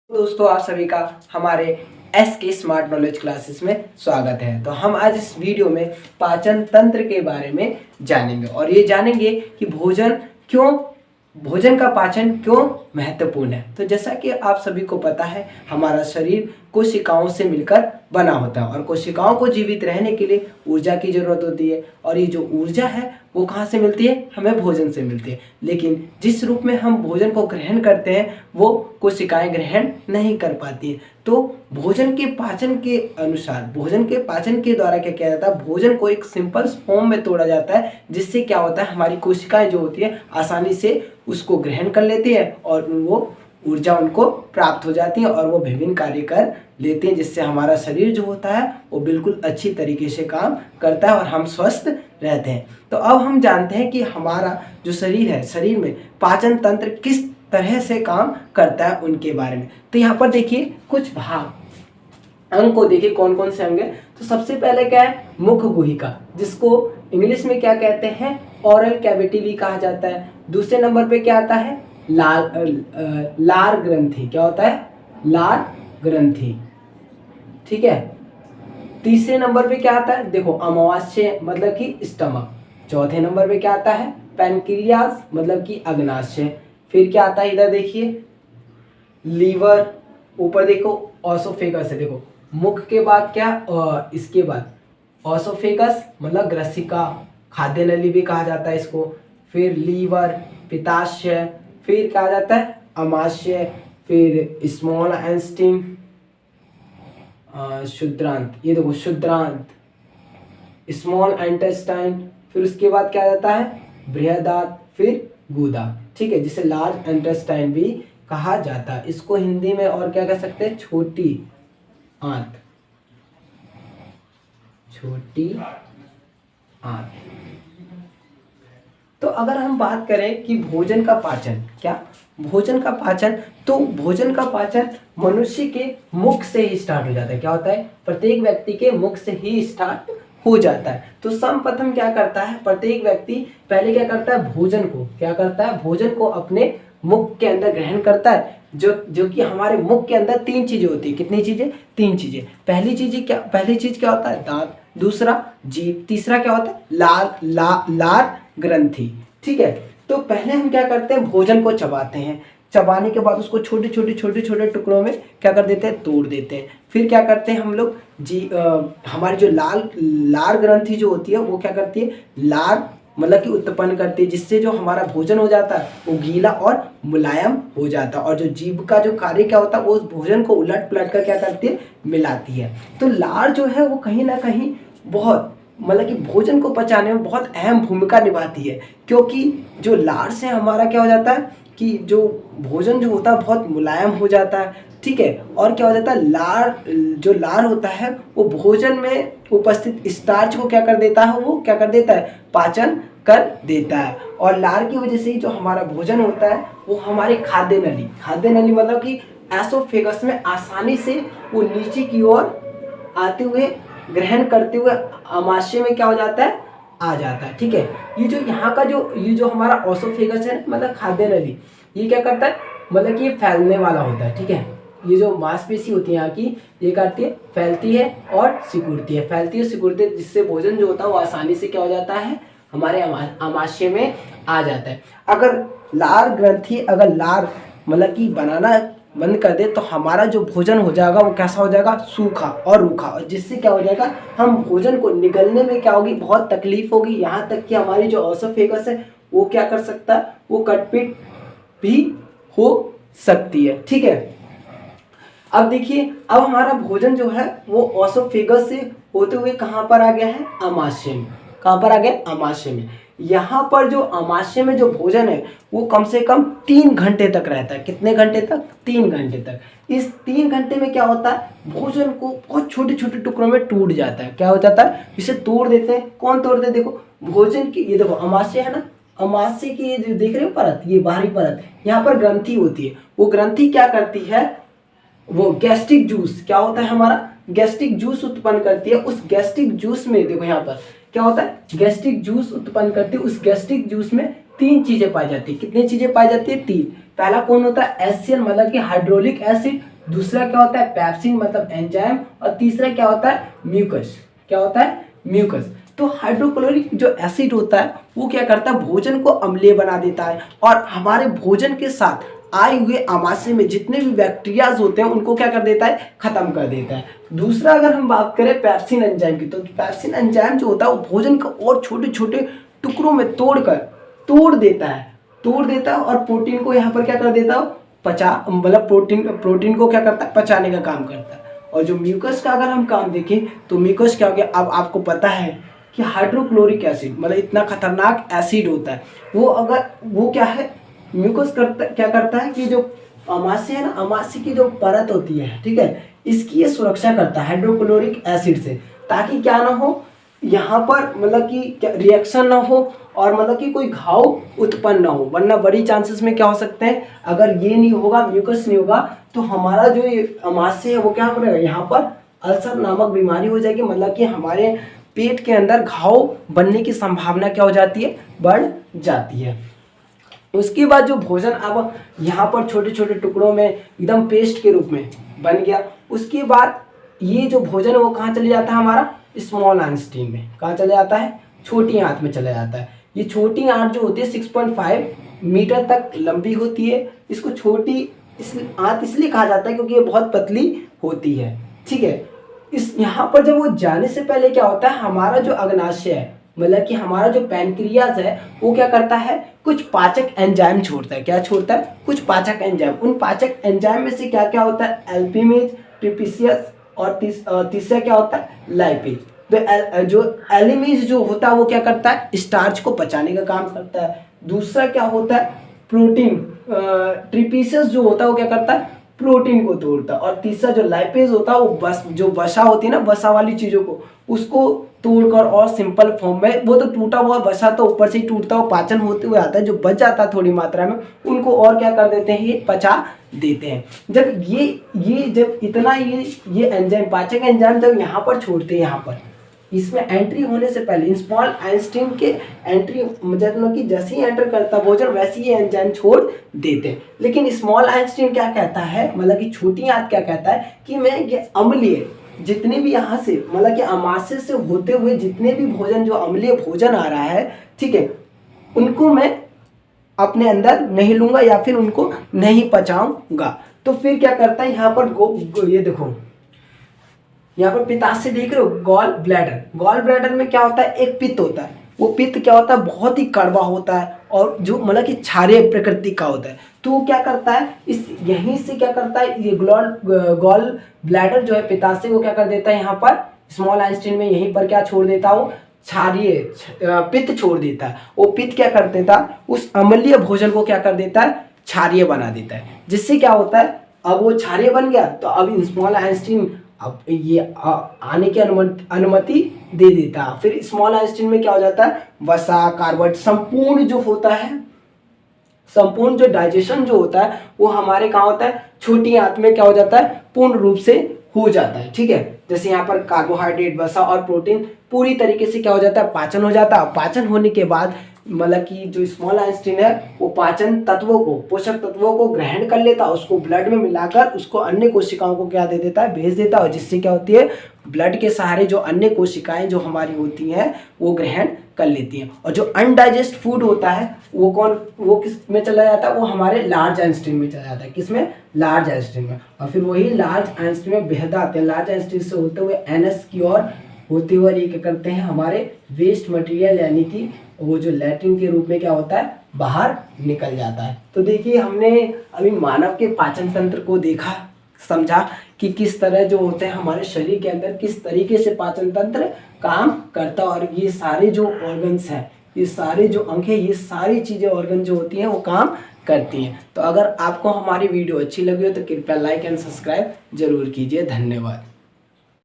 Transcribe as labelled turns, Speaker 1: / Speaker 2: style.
Speaker 1: दोस्तों आप सभी का हमारे एस के स्मार्ट नॉलेज क्लासेस में स्वागत है। तो हम आज इस वीडियो में पाचन तंत्र के बारे में जानेंगे और ये जानेंगे कि भोजन का पाचन क्यों महत्वपूर्ण है। तो जैसा कि आप सभी को पता है, हमारा शरीर कोशिकाओं से मिलकर बना होता है और कोशिकाओं को जीवित रहने के लिए ऊर्जा की जरूरत होती है। और ये जो ऊर्जा है वो कहाँ से मिलती है? हमें भोजन से मिलती है। लेकिन जिस रूप में हम भोजन को ग्रहण करते हैं वो कोशिकाएं ग्रहण नहीं कर पाती हैं। तो भोजन के पाचन के अनुसार, भोजन के पाचन के द्वारा क्या किया जाता है? भोजन को एक सिंपल फॉर्म में तोड़ा जाता है, जिससे क्या होता है, हमारी कोशिकाएं जो होती है आसानी से उसको ग्रहण कर लेती है और वो ऊर्जा उनको प्राप्त हो जाती है और वो विभिन्न कार्य कर लेते हैं, जिससे हमारा शरीर जो होता है वो बिल्कुल अच्छी तरीके से काम करता है और हम स्वस्थ रहते हैं। तो अब हम जानते हैं कि हमारा जो शरीर है, शरीर में पाचन तंत्र किस तरह से काम करता है उनके बारे में। तो यहाँ पर देखिए कुछ भाग अंग को देखिए कौन कौन से अंग है। तो सबसे पहले क्या है? मुख गुहिका, जिसको इंग्लिश में क्या कहते हैं? ओरल कैविटी भी कहा जाता है। दूसरे नंबर पे क्या आता है? लार ग्रंथि। क्या होता है? लार ग्रंथि। ठीक है। तीसरे नंबर पे क्या आता है? देखो अमावास्य मतलब कि स्टमक। चौथे नंबर पे क्या आता है? पैनक्रियास मतलब कि अग्नाशय। फिर क्या आता है? इधर देखिए लीवर। ऊपर देखो ऑसोफेगस है। देखो मुख के बाद क्या? इसके बाद ऑसोफेगस मतलब ग्रसिका, खाद्य नली भी कहा जाता है इसको। फिर लीवर, पित्ताशय, फिर कहा जाता है अमाशय, फिर स्मॉल इंटेस्टाइन, शुद्रांत। ये देखो शुद्रांत, स्मॉल इंटेस्टाइन। फिर उसके बाद क्या जाता है? बृहदात, फिर गुदा। ठीक है, जिसे लार्ज इंटेस्टाइन भी कहा जाता है। इसको हिंदी में और क्या कह सकते हैं? छोटी आंत। छोटी आंत। तो अगर हम बात करें कि भोजन का पाचन, क्या भोजन का पाचन, तो भोजन का पाचन मनुष्य के मुख से ही स्टार्ट हो जाता है। क्या होता है? प्रत्येक व्यक्ति के मुख से ही स्टार्ट हो जाता है। तो सर्वप्रथम क्या करता है? प्रत्येक व्यक्ति पहले क्या करता है? भोजन को क्या करता है? भोजन को अपने मुख के अंदर ग्रहण करता है। जो कि हमारे मुख के अंदर तीन चीजें होती है। कितनी चीजें? तीन चीजें। पहली चीज क्या होता है? दांत। दूसरा जीभ। तीसरा क्या होता है? लार ग्रंथि। ठीक है। तो पहले हम क्या करते हैं? भोजन को चबाते हैं। चबाने के बाद उसको छोटे छोटे टुकड़ों में क्या कर देते हैं? तोड़ देते हैं। फिर क्या करते हैं हम लोग? हमारी जो लार ग्रंथि जो होती है वो क्या करती है? लार मतलब कि उत्पन्न करती है, जिससे जो हमारा भोजन हो जाता है वो गीला और मुलायम हो जाता है। और जो जीभ का जो कार्य क्या होता है, वो उस भोजन को उलट पलट कर क्या करती है? मिलाती है। तो लार जो है वो कहीं ना कहीं बहुत मतलब कि भोजन को पचाने में बहुत अहम भूमिका निभाती है, क्योंकि जो लार से हमारा क्या हो जाता है कि जो भोजन जो होता है बहुत मुलायम हो जाता है। ठीक है। और क्या हो जाता है? लार होता है वो भोजन में उपस्थित स्टार्च को क्या कर देता है? वो क्या कर देता है? पाचन कर देता है। और लार की वजह से ही जो हमारा भोजन होता है वो हमारे खाद्य नली मतलब कि एसोफेगस में आसानी से वो नीचे की ओर आते हुए, ग्रहण करते हुए आमाशय में क्या हो जाता है? आ जाता है। ठीक है। ये जो हमारा ऑसोफेगस है मतलब खाद्य नली, ये क्या करता है? मतलब कि ये फैलने वाला होता है। ठीक है। ये जो मांसपेशी होती है यहाँ की, ये करती है, फैलती है और सिकुड़ती है, जिससे भोजन जो होता है वो आसानी से क्या हो जाता है? हमारे आमाशय में आ जाता है। अगर लार मतलब कि बनाना बंद कर दे तो हमारा जो भोजन हो जाएगा वो कैसा हो जाएगा? सूखा और रूखा। और जिससे क्या हो जाएगा? हम भोजन को निगलने में क्या होगी? बहुत तकलीफ होगी। यहाँ तक कि हमारी जो ऑसोफेगस है वो क्या कर सकता है? वो कटपीट भी हो सकती है। ठीक है। अब देखिए, अब हमारा भोजन जो है वो ऑसोफेगस से होते हुए कहाँ पर आ गया है? आमाशय में। कहाँ पर आ गया? आमाशय में। यहाँ पर जो आमाशय में जो भोजन है वो कम से कम 3 घंटे तक रहता है। कितने घंटे तक? 3 घंटे तक। इस 3 घंटे में क्या होता है? भोजन को बहुत छोटे छोटे टुकड़ों में टूट जाता है। क्या हो जाता है? इसे तोड़ देते हैं। कौन तोड़ते हैं? देखो भोजन की, ये देखो अमाशय है ना, अमाशय की ये जो देख रहे हो परत, ये बाहरी परत, यहाँ पर ग्रंथि होती है। वो ग्रंथि क्या करती है? वो गैस्ट्रिक जूस, क्या होता है हमारा? गैस्ट्रिक जूस उत्पन्न करती है। उस गैस्ट्रिक जूस में देखो यहाँ पर क्या होता है? गैस्ट्रिक जूस उत्पन्न करती है। उस गैस्ट्रिक जूस में 3 चीजें पाई जाती है। कितनी चीजें पाई जाती है? 3। पहला कौन होता है? एसियन मतलब कि हाइड्रोलिक एसिड। दूसरा क्या होता है पेप्सिन मतलब एंजाइम, और तीसरा क्या होता है म्यूकस। क्या होता है म्यूकस। तो हाइड्रोक्लोरिक जो एसिड होता है वो क्या करता है भोजन को अम्लीय बना देता है और हमारे भोजन के साथ आए हुए आमाशय में जितने भी बैक्टीरियाज होते हैं उनको क्या कर देता है खत्म कर देता है। दूसरा अगर हम बात करें पेप्सिन एंजाइम की, तो पेप्सिन एंजाइम जो होता है वो भोजन को और छोटे छोटे टुकड़ों में तोड़ देता है और प्रोटीन को यहाँ पर क्या कर देता है मतलब प्रोटीन को क्या करता है पचाने का काम करता है। और जो म्यूकस का अगर हम काम देखें तो म्यूकस क्या हो गया, अब आपको पता है कि हाइड्रोक्लोरिक एसिड मतलब इतना खतरनाक एसिड होता है वो क्या है म्यूकस क्या करता है कि जो अमाशय है ना, अमाशय की जो परत होती है, ठीक है, इसकी ये सुरक्षा करता है हाइड्रोक्लोरिक एसिड से, ताकि क्या ना हो यहाँ पर मतलब कि रिएक्शन ना हो और मतलब कि कोई घाव उत्पन्न ना हो। वरना बड़ी चांसेस में क्या हो सकते हैं, अगर ये नहीं होगा म्यूकस नहीं होगा तो हमारा जो ये अमाशय है वो क्या करेगा, यहाँ पर अल्सर नामक बीमारी हो जाएगी, मतलब कि हमारे पेट के अंदर घाव बनने की संभावना क्या हो जाती है बढ़ जाती है। उसके बाद जो भोजन अब यहाँ पर छोटे छोटे टुकड़ों में एकदम पेस्ट के रूप में बन गया, उसके बाद ये जो भोजन है वो कहाँ चले जाता है हमारा स्मॉल आंतस्टीन में। कहाँ चले जाता है छोटी आंत में चला जाता है। ये छोटी आंत जो होती है 6.5 मीटर तक लंबी होती है। इसको छोटी आंत इसलिए कहा जाता है क्योंकि ये बहुत पतली होती है, ठीक है। इस यहाँ पर जब वो जाने से पहले क्या होता है हमारा जो अग्नाशय है मतलब कि हमारा जो पैनक्रियाज है वो क्या करता है कुछ पाचक एंजाइम छोड़ता है। क्या छोड़ता है कुछ पाचक एंजाइम। उन पाचक एंजाइम में से क्या क्या होता है एल्पिमेज, ट्रिपिसियस और तीसरा क्या होता है लाइपेज। तो जो एलिमेज जो होता है वो क्या करता है स्टार्च को पचाने का काम करता है। दूसरा क्या होता है प्रोटीन, ट्रिपिसियस जो होता है वो क्या करता है प्रोटीन को तोड़ता है। और तीसरा जो लाइपेज होता है वो जो वसा होती है ना, वसा वाली चीज़ों को उसको तोड़कर और सिंपल फॉर्म में, वो तो टूटा हुआ वसा तो ऊपर से ही टूटता हुआ पाचन होते हुए आता है, जो बच जाता है थोड़ी मात्रा में उनको और क्या कर देते हैं ये पचा देते हैं। जब ये जब इतना ये एंजाइम पाचक एंजाइम जब यहाँ पर छोड़ते हैं, यहाँ पर इसमें एंट्री होने से पहले स्मॉल आइंस्टीन के एंट्री मतलब कि जैसे ही एंटर करता भोजन वैसे ही एंजाइम छोड़ देते हैं। लेकिन स्मॉल आइंस्टीन क्या कहता है मतलब कि छोटी आंत क्या कहता है कि मैं ये अम्लीय जितने भी यहाँ से मतलब कि अमाशय से होते हुए जितने भी भोजन जो अम्लीय भोजन आ रहा है, ठीक है, उनको मैं अपने अंदर नहीं लूंगा या फिर उनको नहीं पचाऊंगा। तो फिर क्या करता है यहाँ पर ये देखो यहाँ पर पित्ताशय देख रहे हो गॉल ब्लैडर में क्या होता है एक पित्त होता है। वो पित्त क्या होता है बहुत ही कड़वा होता है और जो मतलब कि क्षारीय प्रकृति का होता है। तो वो क्या करता है इस यहीं से क्या करता है ये गॉल ब्लैडर जो है पित्ताशय वो क्या कर देता है यहाँ पर स्मॉल आइंस्टीन में यहीं पर क्या छोड़ देता हो क्षारीय पित्त छोड़ देता है। वो पित्त क्या कर देता उस अम्लीय भोजन को क्या कर देता है क्षारीय बना देता है। जिससे क्या होता है अब वो क्षारीय बन गया तो अब स्मॉल आइंस्टीन अब ये आने की अनुमति दे देता है। फिर स्मॉल आइंस्टीन में क्या हो जाता है वसा कार्बोहाइड्रेट संपूर्ण जो होता है संपूर्ण जो डाइजेशन जो होता है वो हमारे कहाँ होता है छोटी आंत में क्या हो जाता है पूर्ण रूप से हो जाता है, ठीक है। जैसे यहाँ पर कार्बोहाइड्रेट वसा और प्रोटीन पूरी तरीके से क्या हो जाता है पाचन हो जाता है। पाचन होने के बाद मतलब कि जो स्मॉल आइंस्टीन है वो पाचन तत्वों को पोषक तत्वों को ग्रहण कर लेता है, उसको ब्लड में मिलाकर उसको अन्य कोशिकाओं को क्या दे देता है भेज देता है। जिससे क्या होती है ब्लड के सहारे जो अन्य कोशिकाएं जो हमारी होती हैं वो ग्रहण कर लेती हैं। और जो अनडाइजेस्ट फूड होता है वो किस में चला जाता है वो हमारे लार्ज आइंस्टीन में चला जाता है। किसमें लार्ज आइंस्टीन में। और फिर वही लार्ज आइंस्टीन में बेहद आते हैं। लार्ज आइंस्टीन से होते हुए एनएस की ओर होते हुए ये क्या करते हैं हमारे वेस्ट मटेरियल यानी कि वो जो लैट्रिन के रूप में क्या होता है बाहर निकल जाता है। तो देखिए हमने अभी मानव के पाचन तंत्र को देखा समझा कि किस तरह जो होते हैं हमारे शरीर के अंदर किस तरीके से पाचन तंत्र काम करता है। और ये सारे जो ऑर्गन्स हैं ये सारे जो अंग है ये सारी चीज़ें ऑर्गन जो होती हैं वो काम करती हैं। तो अगर आपको हमारी वीडियो अच्छी लगी हो तो कृपया लाइक एंड सब्सक्राइब जरूर कीजिए। धन्यवाद।